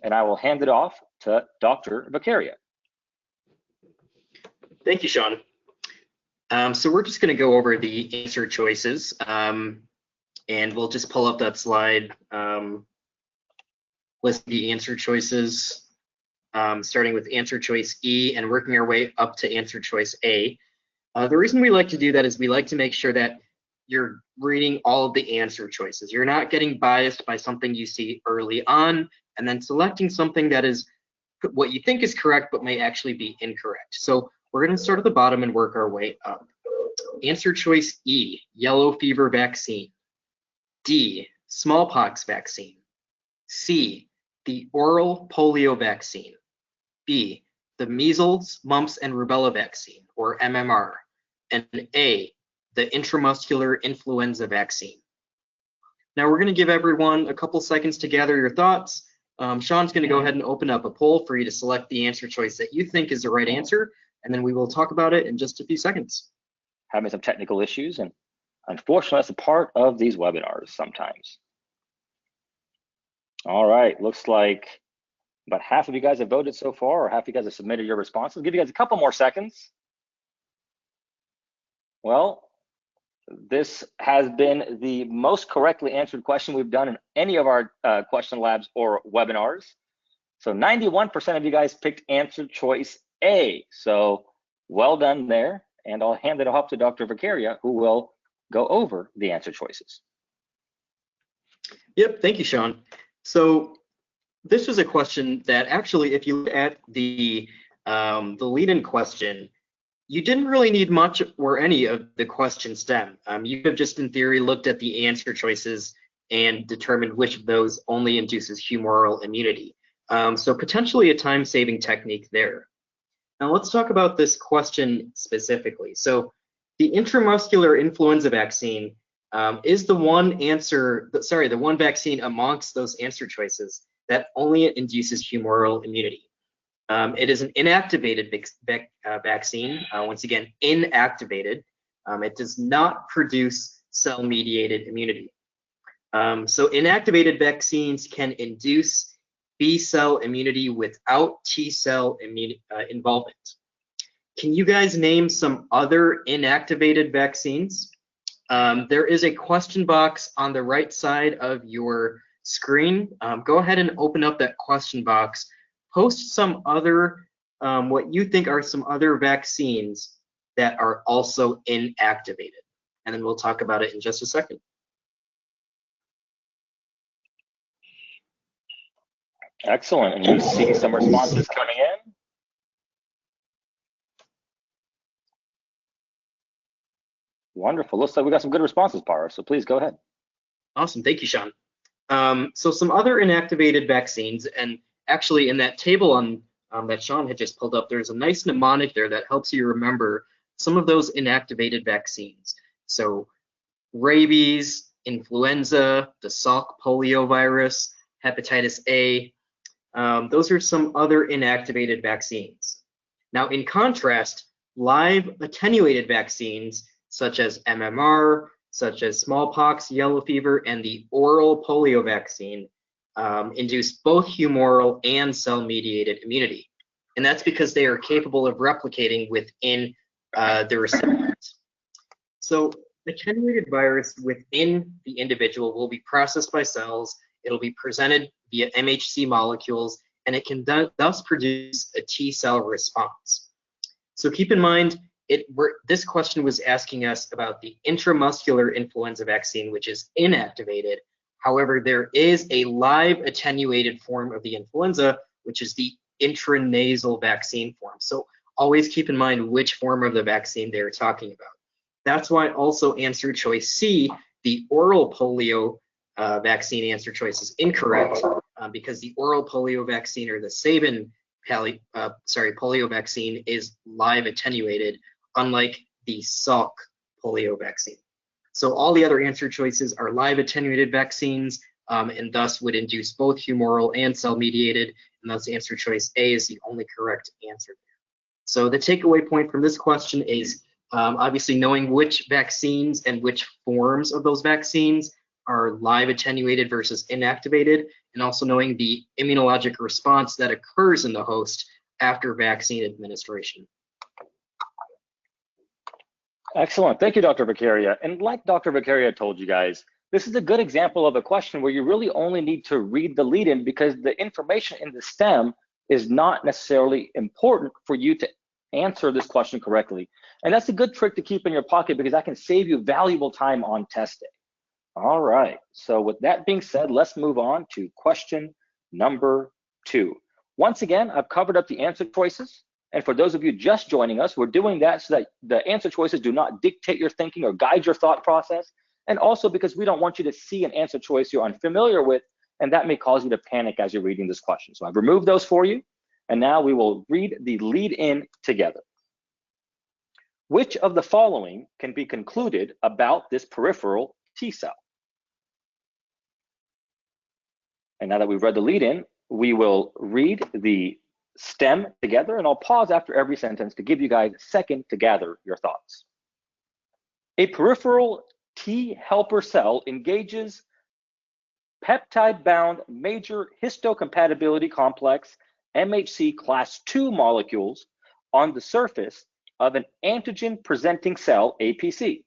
and I will hand it off to Dr. Beccaria. Thank you, Sean. So we're just going to go over the answer choices, and we'll just pull up that slide, list the answer choices, starting with answer choice E and working our way up to answer choice A. The reason we like to do that is we like to make sure that you're reading all of the answer choices. You're not getting biased by something you see early on and then selecting something that is what you think is correct but may actually be incorrect. So we're going to start at the bottom and work our way up. Answer choice E, yellow fever vaccine. D, smallpox vaccine. C, the oral polio vaccine. B, the measles, mumps, and rubella vaccine, or MMR. And A, the intramuscular influenza vaccine. Now we're going to give everyone a couple seconds to gather your thoughts. Sean's going to go ahead and open up a poll for you to select the answer choice that you think is the right answer, and then we will talk about it in just a few seconds. Having some technical issues, and unfortunately that's a part of these webinars sometimes. All right, looks like about half of you guys have voted so far, or half of you guys have submitted your responses. I'll give you guys a couple more seconds. Well, this has been the most correctly answered question we've done in any of our question labs or webinars. So 91% of you guys picked answer choice A. So well done there. And I'll hand it off to Dr. Beccaria, who will go over the answer choices. Yep, thank you, Sean. So this was a question that actually, if you look at the lead-in question, you didn't really need much or any of the question stem. You have just in theory looked at the answer choices and determined which of those only induces humoral immunity. So potentially a time-saving technique there. Now let's talk about this question specifically. So the intramuscular influenza vaccine is the one vaccine amongst those answer choices that only induces humoral immunity. It is an inactivated vaccine, once again, inactivated. It does not produce cell-mediated immunity. So inactivated vaccines can induce B-cell immunity without T-cell involvement. Can you guys name some other inactivated vaccines? There is a question box on the right side of your screen. Go ahead and open up that question box. Post some other, what you think are some other vaccines that are also inactivated. And then we'll talk about it in just a second. Excellent, and you see some responses coming in. Wonderful, looks like we got some good responses, Para, so please go ahead. Awesome, thank you, Sean. So some other inactivated vaccines, and actually in that table on that Sean had just pulled up, there's a nice mnemonic there that helps you remember some of those inactivated vaccines. So rabies, influenza, the Salk polio virus, hepatitis A, those are some other inactivated vaccines. Now in contrast, live attenuated vaccines such as MMR, such as smallpox, yellow fever, and the oral polio vaccine induce both humoral and cell-mediated immunity. And that's because they are capable of replicating within the recipient. So attenuated virus within the individual will be processed by cells, it'll be presented via MHC molecules, and it can thus produce a T-cell response. So keep in mind, this question was asking us about the intramuscular influenza vaccine, which is inactivated. However, there is a live attenuated form of the influenza, which is the intranasal vaccine form. So always keep in mind which form of the vaccine they're talking about. That's why also answer choice C, the oral polio vaccine answer choice is incorrect, because the oral polio vaccine, or the Sabin polio vaccine, is live attenuated, unlike the Salk polio vaccine. So all the other answer choices are live attenuated vaccines, and thus would induce both humoral and cell-mediated, and thus answer choice A is the only correct answer. So the takeaway point from this question is obviously knowing which vaccines and which forms of those vaccines are live attenuated versus inactivated, and also knowing the immunologic response that occurs in the host after vaccine administration. Excellent. Thank you, Dr. Beccaria. And like Dr. Beccaria told you guys, this is a good example of a question where you really only need to read the lead-in because the information in the stem is not necessarily important for you to answer this question correctly. And that's a good trick to keep in your pocket because that can save you valuable time on test day. All right, so with that being said, let's move on to question number 2. Once again, I've covered up the answer choices. And for those of you just joining us, we're doing that so that the answer choices do not dictate your thinking or guide your thought process. And also because we don't want you to see an answer choice you're unfamiliar with, and that may cause you to panic as you're reading this question. So I've removed those for you. And now we will read the lead-in together. Which of the following can be concluded about this peripheral T cell? And now that we've read the lead-in, we will read the stem together, and I'll pause after every sentence to give you guys a second to gather your thoughts. A peripheral T helper cell engages peptide-bound major histocompatibility complex MHC class II molecules on the surface of an antigen-presenting cell, APC.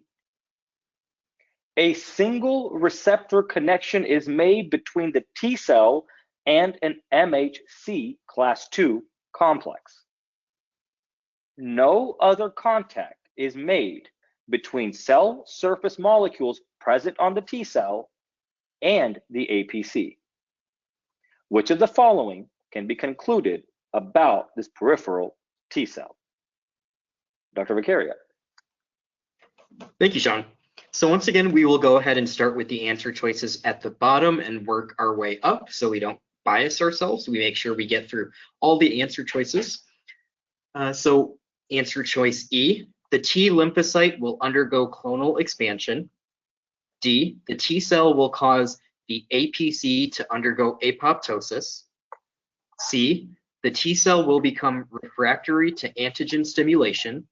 A single receptor connection is made between the T cell and an MHC class II complex. No other contact is made between cell surface molecules present on the T cell and the APC. Which of the following can be concluded about this peripheral T cell? Dr. Beccaria. Thank you, Sean. So once again, we will go ahead and start with the answer choices at the bottom and work our way up so we don't bias ourselves. We make sure we get through all the answer choices. So answer choice E, the T lymphocyte will undergo clonal expansion. D, the T cell will cause the APC to undergo apoptosis. C, the T cell will become refractory to antigen stimulation.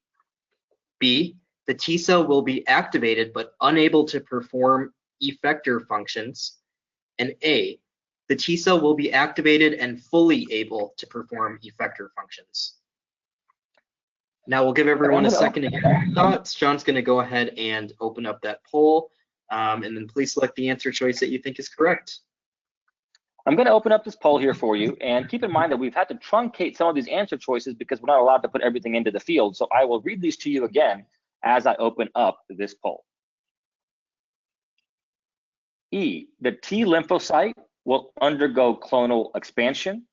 B, the T cell will be activated but unable to perform effector functions. And A, the T cell will be activated and fully able to perform effector functions. Now we'll give everyone a second to get their thoughts. John's going to go ahead and open up that poll, and then please select the answer choice that you think is correct. I'm going to open up this poll here for you, and keep in mind that we've had to truncate some of these answer choices because we're not allowed to put everything into the field. So I will read these to you again as I open up this poll. E, the T lymphocyte will undergo clonal expansion.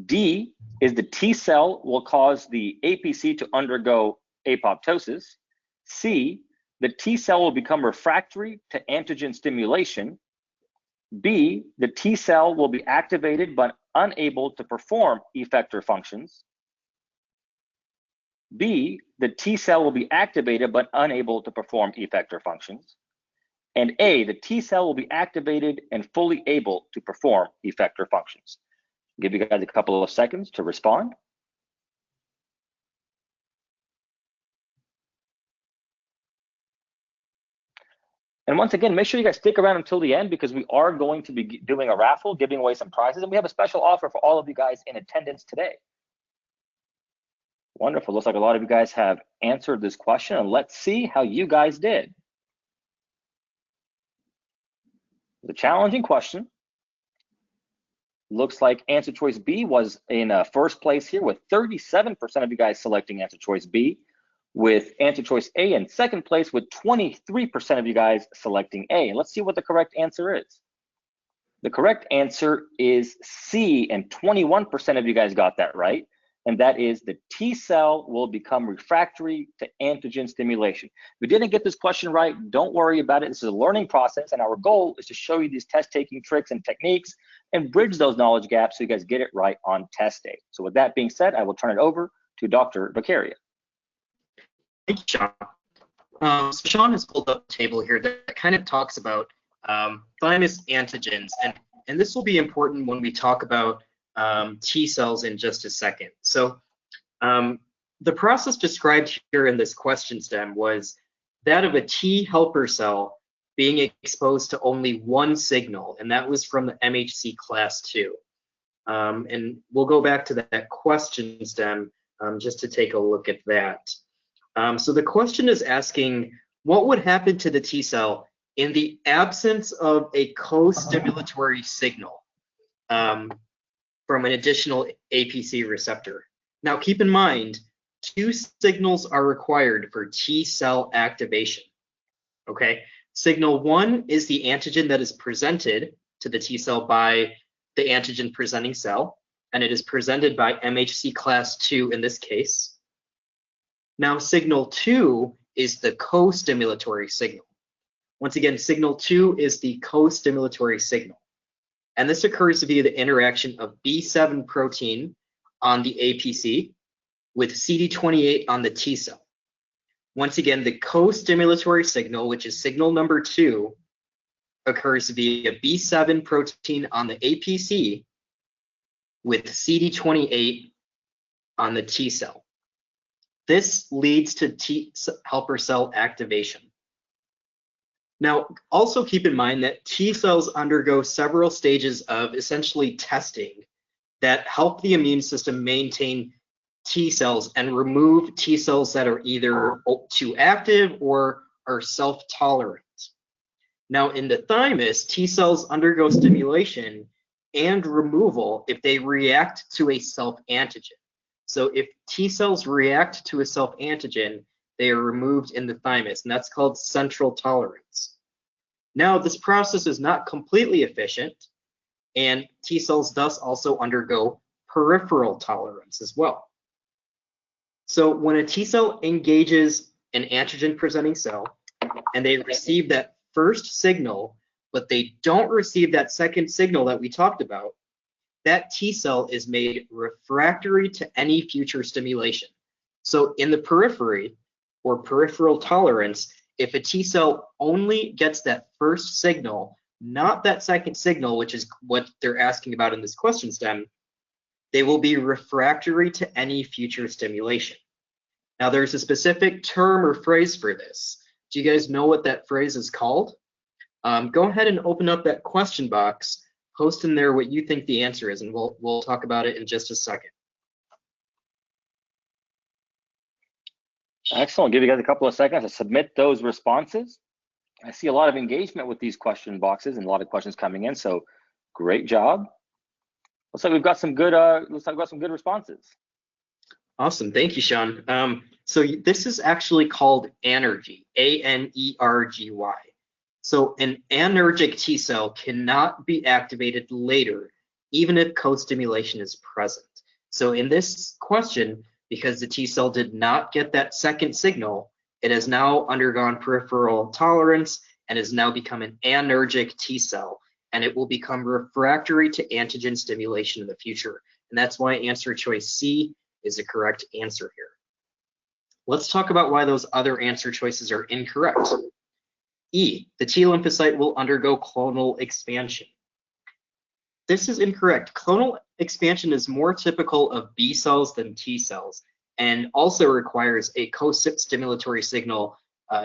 D is the T cell will cause the APC to undergo apoptosis. C, the T cell will become refractory to antigen stimulation. B, the T cell will be activated but unable to perform effector functions. B, the T cell will be activated but unable to perform effector functions. And A, the T cell will be activated and fully able to perform effector functions. I'll give you guys a couple of seconds to respond. And once again, make sure you guys stick around until the end because we are going to be doing a raffle, giving away some prizes, and we have a special offer for all of you guys in attendance today. Wonderful. Looks like a lot of you guys have answered this question, and let's see how you guys did. The challenging question. Looks like answer choice B was in first place here with 37% of you guys selecting answer choice B, with answer choice A in second place with 23% of you guys selecting A. And let's see what the correct answer is. The correct answer is C, and 21% of you guys got that right. And that is the T cell will become refractory to antigen stimulation. If you didn't get this question right, don't worry about it. This is a learning process, and our goal is to show you these test-taking tricks and techniques and bridge those knowledge gaps so you guys get it right on test day. So with that being said, I will turn it over to Dr. Beccaria. Thank you, Sean. So Sean has pulled up a table here that kind of talks about thymus antigens, and this will be important when we talk about T cells in just a second. So the process described here in this question stem was that of a T helper cell being exposed to only one signal, and that was from the MHC class 2. And we'll go back to that question stem just to take a look at that. So the question is asking, what would happen to the T cell in the absence of a co-stimulatory signal from an additional APC receptor? Now keep in mind, 2 signals are required for T cell activation, okay? Signal 1 is the antigen that is presented to the T cell by the antigen presenting cell, and it is presented by MHC class 2 in this case. Now signal 2 is the co-stimulatory signal. Once again, signal 2 is the co-stimulatory signal. And this occurs via the interaction of B7 protein on the APC with CD28 on the T cell. Once again, the co-stimulatory signal, which is signal number 2, occurs via B7 protein on the APC with CD28 on the T cell. This leads to T helper cell activation. Now, also keep in mind that T cells undergo several stages of essentially testing that help the immune system maintain T cells and remove T cells that are either too active or are self-tolerant. Now, in the thymus, T cells undergo stimulation and removal if they react to a self-antigen. So if T cells react to a self-antigen, they are removed in the thymus, and that's called central tolerance. Now, this process is not completely efficient, and T cells thus also undergo peripheral tolerance as well. So when a T cell engages an antigen-presenting cell, and they receive that first signal, but they don't receive that second signal that we talked about, that T cell is made refractory to any future stimulation. So in the periphery, or peripheral tolerance, if a T cell only gets that first signal, not that second signal, which is what they're asking about in this question stem, they will be refractory to any future stimulation. Now there's a specific term or phrase for this. Do you guys know what that phrase is called? Go ahead and open up that question box, post in there what you think the answer is, and we'll talk about it in just a second. Excellent. I'll give you guys a couple of seconds to submit those responses. I see a lot of engagement with these question boxes and a lot of questions coming in, so great job. Looks like we've got some good responses. Awesome, thank you, Sean. So this is actually called anergy, A-N-E-R-G-Y. So an anergic T cell cannot be activated later, even if co-stimulation is present. So in this question, because the T cell did not get that second signal, it has now undergone peripheral tolerance and has now become an anergic T cell, and it will become refractory to antigen stimulation in the future. And that's why answer choice C is the correct answer here. Let's talk about why those other answer choices are incorrect. E, the T lymphocyte will undergo clonal expansion. This is incorrect. Clonal expansion is more typical of B cells than T cells, and also requires a co-stimulatory signal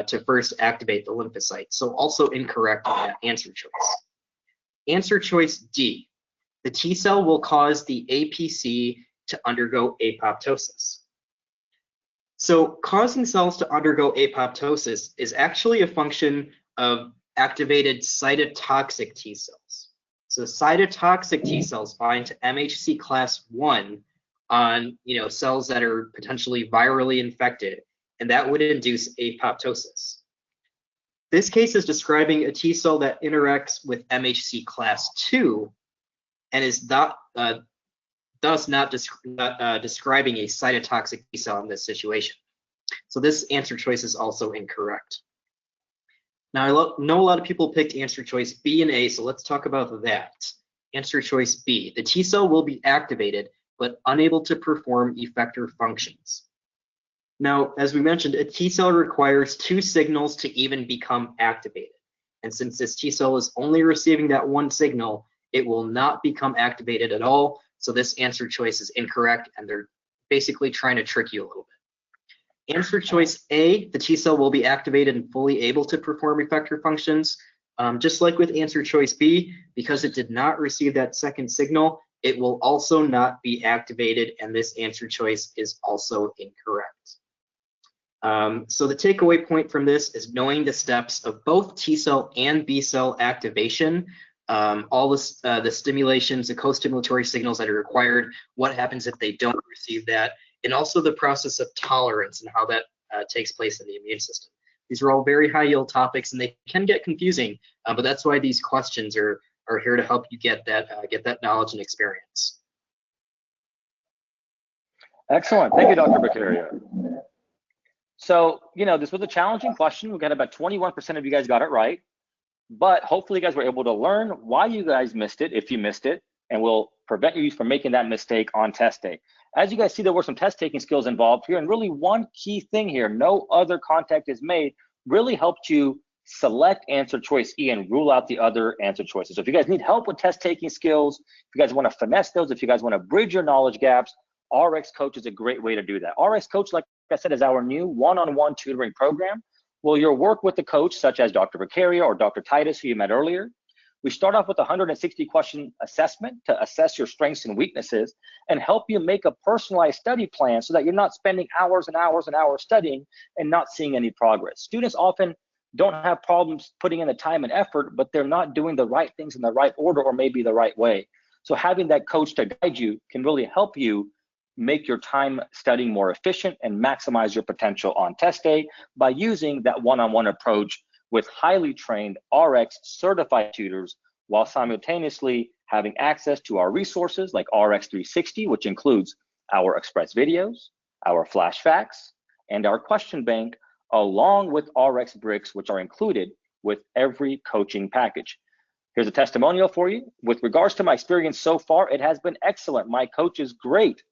to first activate the lymphocyte. So also incorrect on that answer choice. Answer choice D, the T cell will cause the APC to undergo apoptosis. So causing cells to undergo apoptosis is actually a function of activated cytotoxic T cells. So cytotoxic T cells bind to MHC class 1 on cells that are potentially virally infected, and that would induce apoptosis. This case is describing a T cell that interacts with MHC class 2 and is not thus not describing a cytotoxic T cell in this situation. So this answer choice is also incorrect. Now I know a lot of people picked answer choice B and A, so let's talk about that. Answer choice B, the T cell will be activated but unable to perform effector functions. Now, as we mentioned, a T cell requires 2 signals to even become activated. And since this T cell is only receiving that one signal, it will not become activated at all. So this answer choice is incorrect, and they're basically trying to trick you a little bit. Answer choice A, the T cell will be activated and fully able to perform effector functions. Just like with answer choice B, because it did not receive that second signal, it will also not be activated, and this answer choice is also incorrect. So the takeaway point from this is knowing the steps of both T cell and B cell activation, all the stimulations, the co-stimulatory signals that are required, what happens if they don't receive that, and also the process of tolerance and how that takes place in the immune system. These are all very high yield topics, and they can get confusing, but that's why these questions are here to help you get that knowledge and experience. Excellent. Thank you, Dr. Beccaria. So, this was a challenging question. We got about 21% of you guys got it right, but hopefully you guys were able to learn why you guys missed it, if you missed it, and will prevent you from making that mistake on test day. As you guys see, there were some test taking skills involved here, and really one key thing here, no other contact is made, really helped you select answer choice E and rule out the other answer choices. So if you guys need help with test taking skills, if you guys want to finesse those, if you guys want to bridge your knowledge gaps, RX Coach is a great way to do that. RX Coach, like I said, is our new one-on-one tutoring program. Well, you'll work with the coach, such as Dr. Beccaria or Dr. Titus, who you met earlier. We start off with a 160 question assessment to assess your strengths and weaknesses and help you make a personalized study plan so that you're not spending hours and hours and hours studying and not seeing any progress. Students often don't have problems putting in the time and effort, but they're not doing the right things in the right order or maybe the right way. So having that coach to guide you can really help you make your time studying more efficient and maximize your potential on test day by using that one-on-one approach with highly trained RX certified tutors while simultaneously having access to our resources like RX 360, which includes our express videos, our flash facts, and our question bank, along with RX bricks, which are included with every coaching package. Here's a testimonial for you. With regards to my experience so far, it has been excellent. My coach is great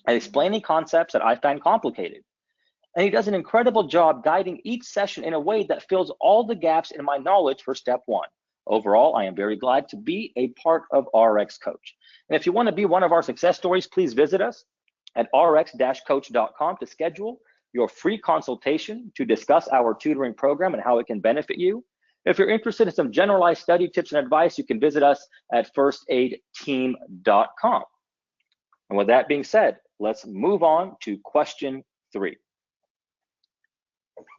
at explaining concepts that I find complicated. And he does an incredible job guiding each session in a way that fills all the gaps in my knowledge for step one. Overall, I am very glad to be a part of RX Coach. And if you want to be one of our success stories, please visit us at rx-coach.com to schedule your free consultation to discuss our tutoring program and how it can benefit you. If you're interested in some generalized study tips and advice, you can visit us at firstaidteam.com. And with that being said, let's move on to question 3.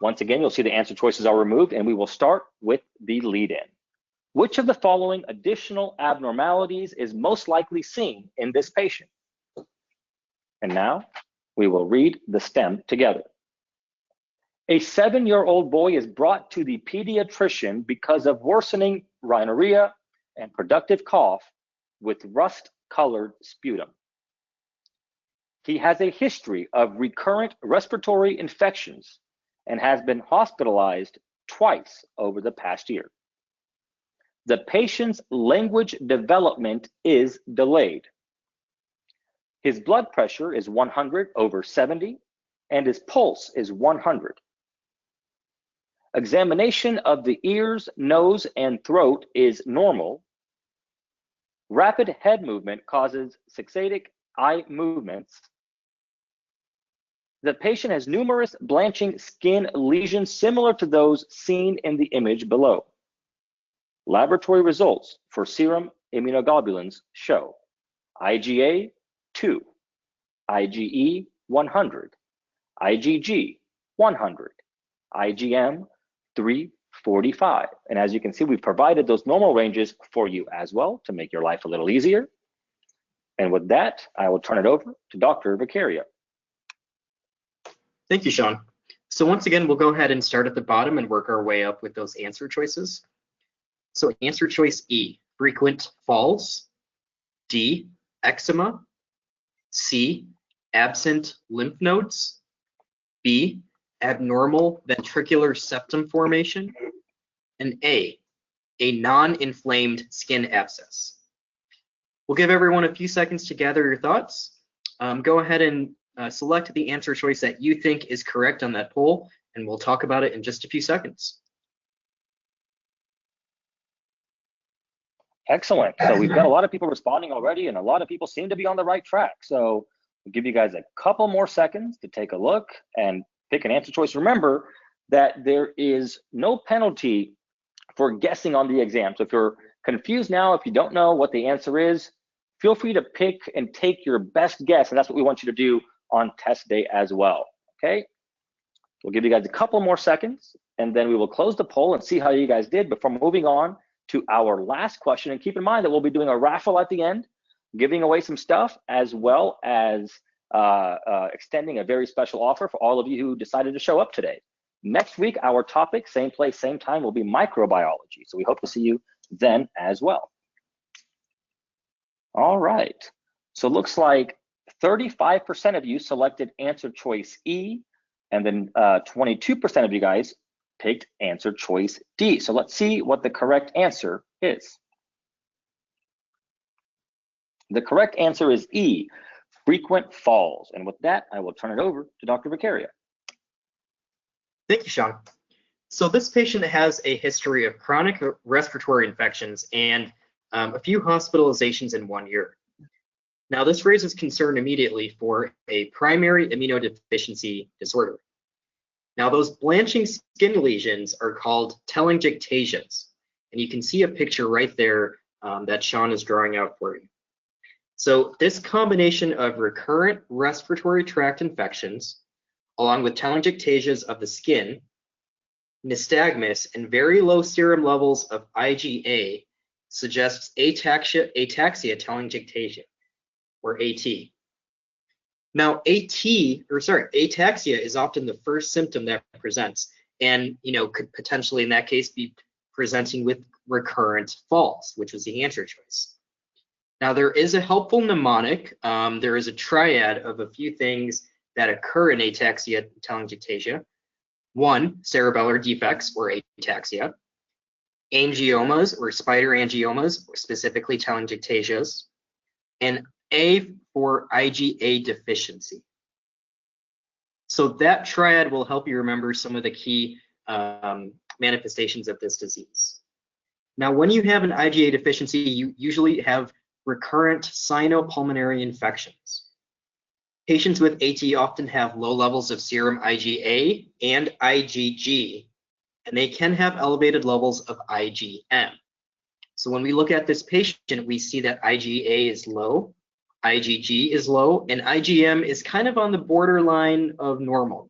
Once again, you'll see the answer choices are removed, and we will start with the lead-in. Which of the following additional abnormalities is most likely seen in this patient? And now we will read the STEM together. A 7-year-old boy is brought to the pediatrician because of worsening rhinorrhea and productive cough with rust-colored sputum. He has a history of recurrent respiratory infections and has been hospitalized twice over the past year. The patient's language development is delayed. His blood pressure is 100/70 and his pulse is 100. Examination of the ears, nose, and throat is normal. Rapid head movement causes saccadic eye movements. The patient has numerous blanching skin lesions similar to those seen in the image below. Laboratory results for serum immunoglobulins show IgA 2, IgE 100, IgG 100, IgM 345. And as you can see, we've provided those normal ranges for you as well to make your life a little easier. And with that, I will turn it over to Dr. Beccaria. Thank you, Sean. So once again, we'll go ahead and start at the bottom and work our way up with those answer choices. So answer choice E, frequent falls. D, eczema. C, absent lymph nodes. B, abnormal ventricular septum formation. And A, non-inflamed skin abscess. We'll give everyone a few seconds to gather your thoughts. Go ahead and select the answer choice that you think is correct on that poll, and we'll talk about it in just a few seconds. Excellent. So we've got a lot of people responding already, and a lot of people seem to be on the right track. So we'll give you guys a couple more seconds to take a look and pick an answer choice. Remember that there is no penalty for guessing on the exam. So if you're confused now, if you don't know what the answer is, feel free to pick and take your best guess, and that's what we want you to do on test day as well, okay? We'll give you guys a couple more seconds, and then we will close the poll and see how you guys did before moving on to our last question. And keep in mind that we'll be doing a raffle at the end, giving away some stuff, as well as extending a very special offer for all of you who decided to show up today. Next week, our topic, same place, same time, will be microbiology. So we hope to see you then as well. All right, so it looks like 35% of you selected answer choice E, and then 22% of you guys picked answer choice D. So let's see what the correct answer is. The correct answer is E, frequent falls. And with that, I will turn it over to Dr. Vicaria. Thank you, Sean. So this patient has a history of chronic respiratory infections and a few hospitalizations in 1 year. Now, this raises concern immediately for a primary immunodeficiency disorder. Now, those blanching skin lesions are called telangiectasias, and you can see a picture right there that Sean is drawing out for you. So this combination of recurrent respiratory tract infections, along with telangiectasias of the skin, nystagmus, and very low serum levels of IgA suggests ataxia telangiectasia, or AT. Now, ataxia is often the first symptom that presents, and could potentially, in that case, be presenting with recurrent falls, which was the answer choice. Now, there is a helpful mnemonic. There is a triad of a few things that occur in ataxia telangiectasia. 1, cerebellar defects, or ataxia. Angiomas, or spider angiomas, or specifically telangiectasias. And A for IgA deficiency. So that triad will help you remember some of the key manifestations of this disease. Now, when you have an IgA deficiency, you usually have recurrent sinopulmonary infections. Patients with AT often have low levels of serum IgA and IgG, and they can have elevated levels of IgM. So when we look at this patient, we see that IgA is low, IgG is low, and IgM is kind of on the borderline of normal.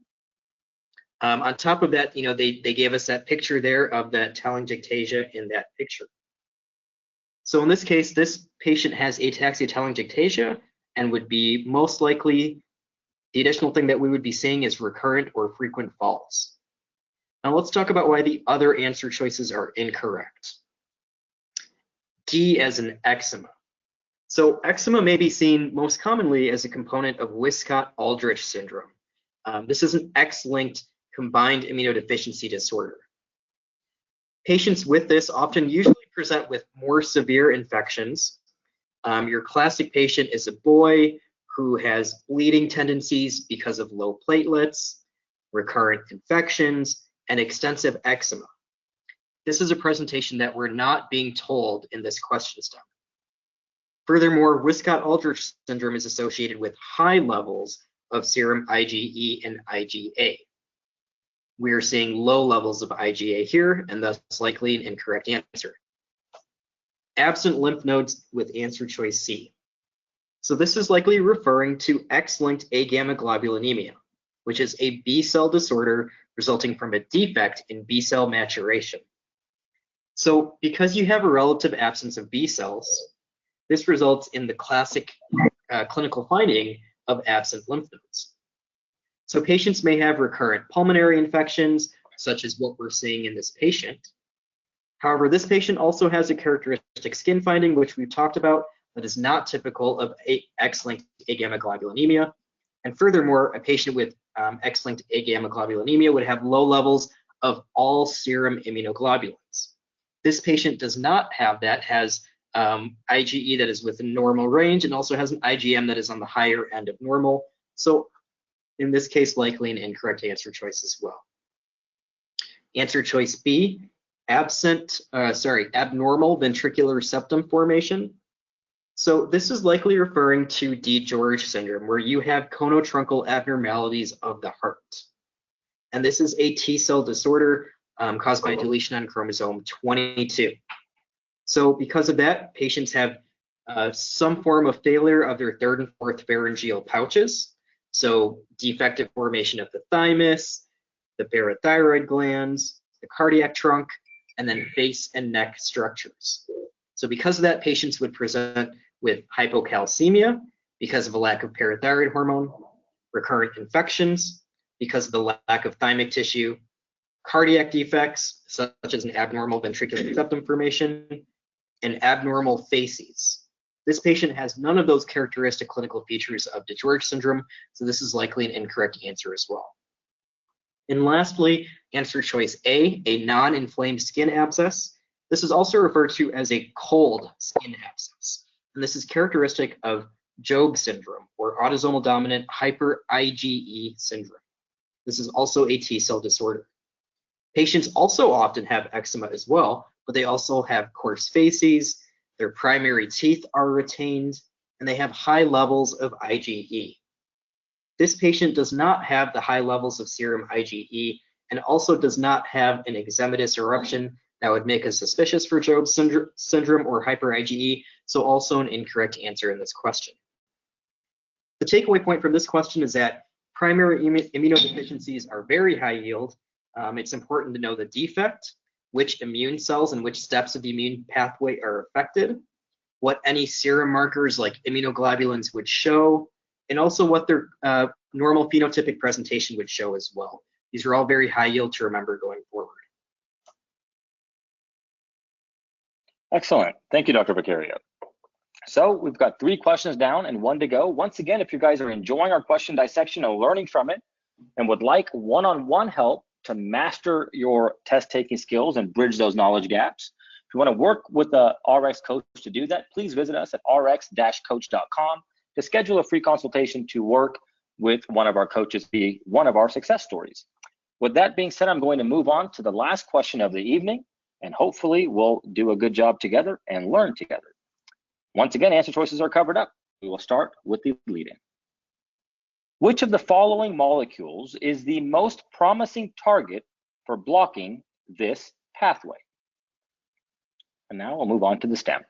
On top of that, they gave us that picture there of that telangiectasia in that picture. So in this case, this patient has ataxia telangiectasia and would be most likely, the additional thing that we would be seeing is recurrent or frequent falls. Now let's talk about why the other answer choices are incorrect. D as in eczema. So eczema may be seen most commonly as a component of Wiskott-Aldrich syndrome. This is an X-linked combined immunodeficiency disorder. Patients with this often usually present with more severe infections. Your classic patient is a boy who has bleeding tendencies because of low platelets, recurrent infections, and extensive eczema. This is a presentation that we're not being told in this question stem. Furthermore, Wiskott-Aldrich syndrome is associated with high levels of serum IgE and IgA. We are seeing low levels of IgA here, and thus likely an incorrect answer. Absent lymph nodes with answer choice C. So this is likely referring to X-linked agammaglobulinemia, which is a B-cell disorder resulting from a defect in B-cell maturation. So because you have a relative absence of B cells, this results in the classic clinical finding of absent lymph nodes. So patients may have recurrent pulmonary infections, such as what we're seeing in this patient. However, this patient also has a characteristic skin finding, which we've talked about, that is not typical of X-linked agammaglobulinemia. And furthermore, a patient with X-linked agammaglobulinemia would have low levels of all serum immunoglobulins. This patient does not have that, has IgE that is within normal range, and also has an IgM that is on the higher end of normal. So in this case, likely an incorrect answer choice as well. Answer choice B, abnormal ventricular septum formation. So this is likely referring to DiGeorge syndrome, where you have conotruncal abnormalities of the heart. and this is a T cell disorder caused by deletion on chromosome 22. So because of that, patients have some form of failure of their third and fourth pharyngeal pouches. So defective formation of the thymus, the parathyroid glands, the cardiac trunk, and then face and neck structures. So because of that, patients would present with hypocalcemia because of a lack of parathyroid hormone, recurrent infections because of the lack of thymic tissue, cardiac defects such as an abnormal ventricular septum formation, and abnormal facies. This patient has none of those characteristic clinical features of DeGeorge syndrome, so this is likely an incorrect answer as well. And lastly, answer choice A, a non-inflamed skin abscess. This is also referred to as a cold skin abscess, and this is characteristic of Job syndrome or autosomal dominant hyper IgE syndrome. This is also a T cell disorder. Patients also often have eczema as well, but they also have coarse facies, their primary teeth are retained, and they have high levels of IgE. This patient does not have the high levels of serum IgE and also does not have an eczematous eruption that would make us suspicious for Job syndrome or hyper IgE, so also an incorrect answer in this question. The takeaway point from this question is that primary immunodeficiencies are very high yield. It's important to know the defect, which immune cells and which steps of the immune pathway are affected, what any serum markers like immunoglobulins would show, and also what their normal phenotypic presentation would show as well. These are all very high yield to remember going forward. Excellent. Thank you, Dr. Beccaria. So we've got 3 questions down and 1 to go. Once again, if you guys are enjoying our question dissection and learning from it and would like one-on-one help to master your test taking skills and bridge those knowledge gaps, if you want to work with a RX coach to do that, please visit us at rx-coach.com to schedule a free consultation to work with one of our coaches, be one of our success stories. With that being said, I'm going to move on to the last question of the evening, and hopefully we'll do a good job together and learn together. Once again, answer choices are covered up. We will start with the lead-in. Which of the following molecules is the most promising target for blocking this pathway? And now we'll move on to the STEM.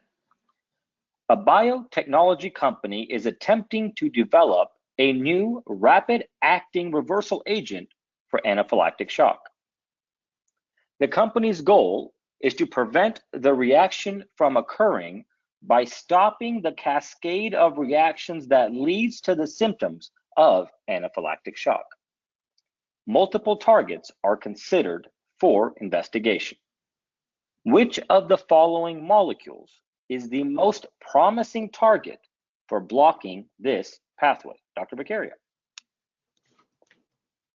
A biotechnology company is attempting to develop a new rapid-acting reversal agent for anaphylactic shock. The company's goal is to prevent the reaction from occurring by stopping the cascade of reactions that leads to the symptoms of anaphylactic shock. Multiple targets are considered for investigation. Which of the following molecules is the most promising target for blocking this pathway? Dr. Beccaria.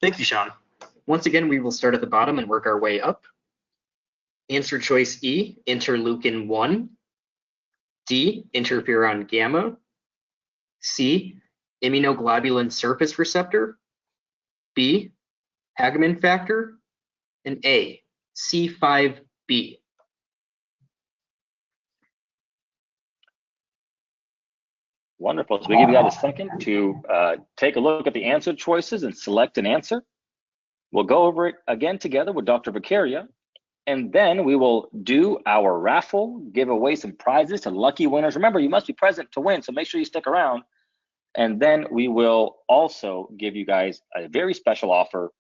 Thank you, Sean. Once again, we will start at the bottom and work our way up. Answer choice E, interleukin 1. D, interferon gamma. C, immunoglobulin surface receptor. B, Hageman factor. And A, C5b. Wonderful. So we give you guys a second to take a look at the answer choices and select an answer. We'll go over it again together with Dr. Beccaria, and then we will do our raffle, give away some prizes to lucky winners. Remember, you must be present to win, so make sure you stick around. And then we will also give you guys a very special offer,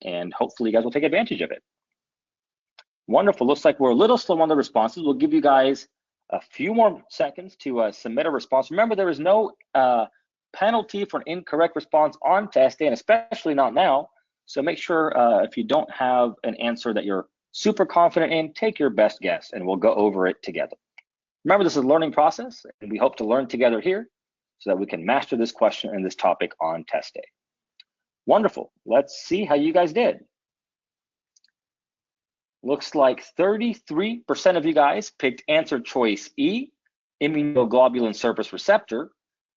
and hopefully you guys will take advantage of it. Wonderful. Looks like we're a little slow on the responses. We'll give you guys a few more seconds to submit a response. Remember, there is no penalty for an incorrect response on test day, and especially not now. So make sure if you don't have an answer that you're super confident in, take your best guess, and we'll go over it together. Remember, this is a learning process, and we hope to learn together here so that we can master this question and this topic on test day. Wonderful. Let's see how you guys did. Looks like 33% of you guys picked answer choice E, immunoglobulin surface receptor,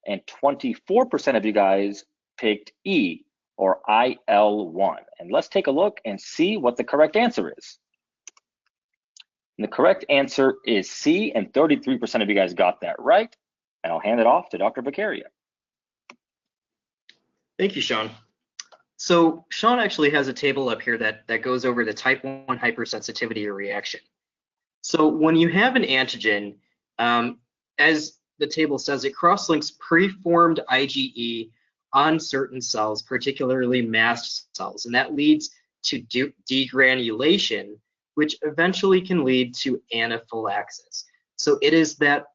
and 24% of you guys picked E, or IL-1. And let's take a look and see what the correct answer is. And the correct answer is C, and 33% of you guys got that right. And I'll hand it off to Dr. Beccaria. Thank you, Sean. So Sean actually has a table up here that goes over the type 1 hypersensitivity reaction. So when you have an antigen, as the table says, it cross-links preformed IgE on certain cells, particularly mast cells, and that leads to degranulation, which eventually can lead to anaphylaxis. So it is that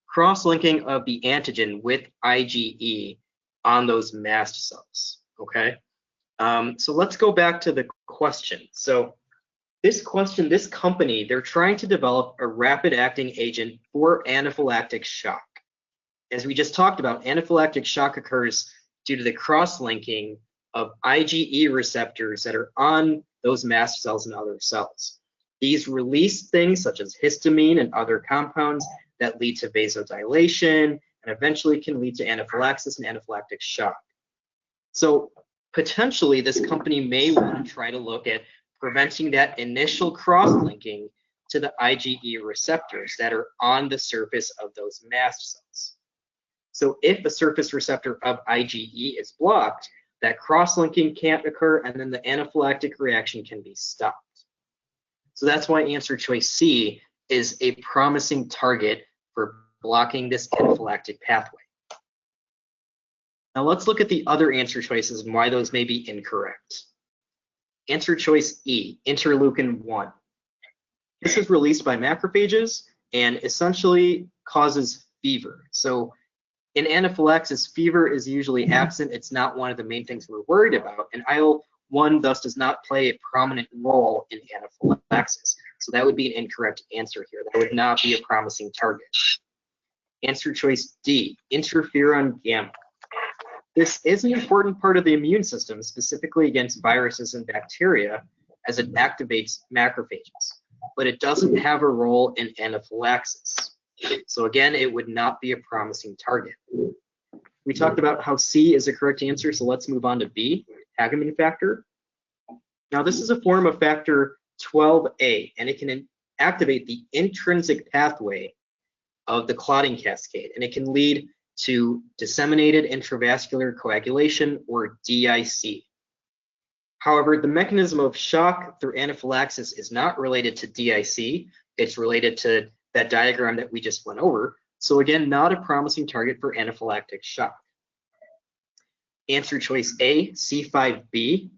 cross-linking of the antigen with IgE on those mast cells, okay? So let's go back to the question. So this company, they're trying to develop a rapid-acting agent for anaphylactic shock. As we just talked about, anaphylactic shock occurs due to the cross-linking of IgE receptors that are on those mast cells and other cells. These release things such as histamine and other compounds that lead to vasodilation and eventually can lead to anaphylaxis and anaphylactic shock. So potentially this company may want to try to look at preventing that initial cross-linking to the IgE receptors that are on the surface of those mast cells. So if a surface receptor of IgE is blocked, that cross-linking can't occur and then the anaphylactic reaction can be stopped. So that's why answer choice C is a promising target for blocking this anaphylactic pathway. Now let's look at the other answer choices and why those may be incorrect. Answer choice E, interleukin-1. This is released by macrophages and essentially causes fever. So in anaphylaxis, fever is usually absent. It's not one of the main things we're worried about, and IL-1 thus does not play a prominent role in anaphylaxis. So that would be an incorrect answer here. That would not be a promising target. Answer choice D, interferon gamma. This is an important part of the immune system, specifically against viruses and bacteria, as it activates macrophages, but it doesn't have a role in anaphylaxis. So again, it would not be a promising target. We talked about how C is a correct answer, so let's move on to B, Hageman factor. Now this is a form of factor 12A, and it can activate the intrinsic pathway of the clotting cascade, and it can lead to disseminated intravascular coagulation, or DIC. However, the mechanism of shock through anaphylaxis is not related to DIC. It's related to that diagram that we just went over. So again, not a promising target for anaphylactic shock. Answer choice A, C5b.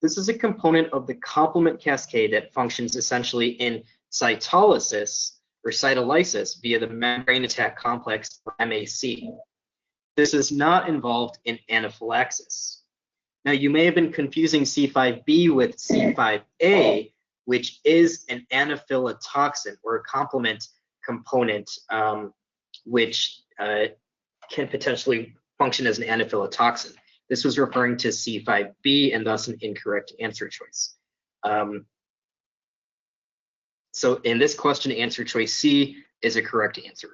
This is a component of the complement cascade that functions essentially in cytolysis or cytolysis via the membrane attack complex, or MAC. This is not involved in anaphylaxis. Now, you may have been confusing C5b with C5a, which is an anaphylatoxin or a complement component, which can potentially function as an anaphylatoxin. This was referring to C5b and thus an incorrect answer choice. So in this question, answer choice C is a correct answer.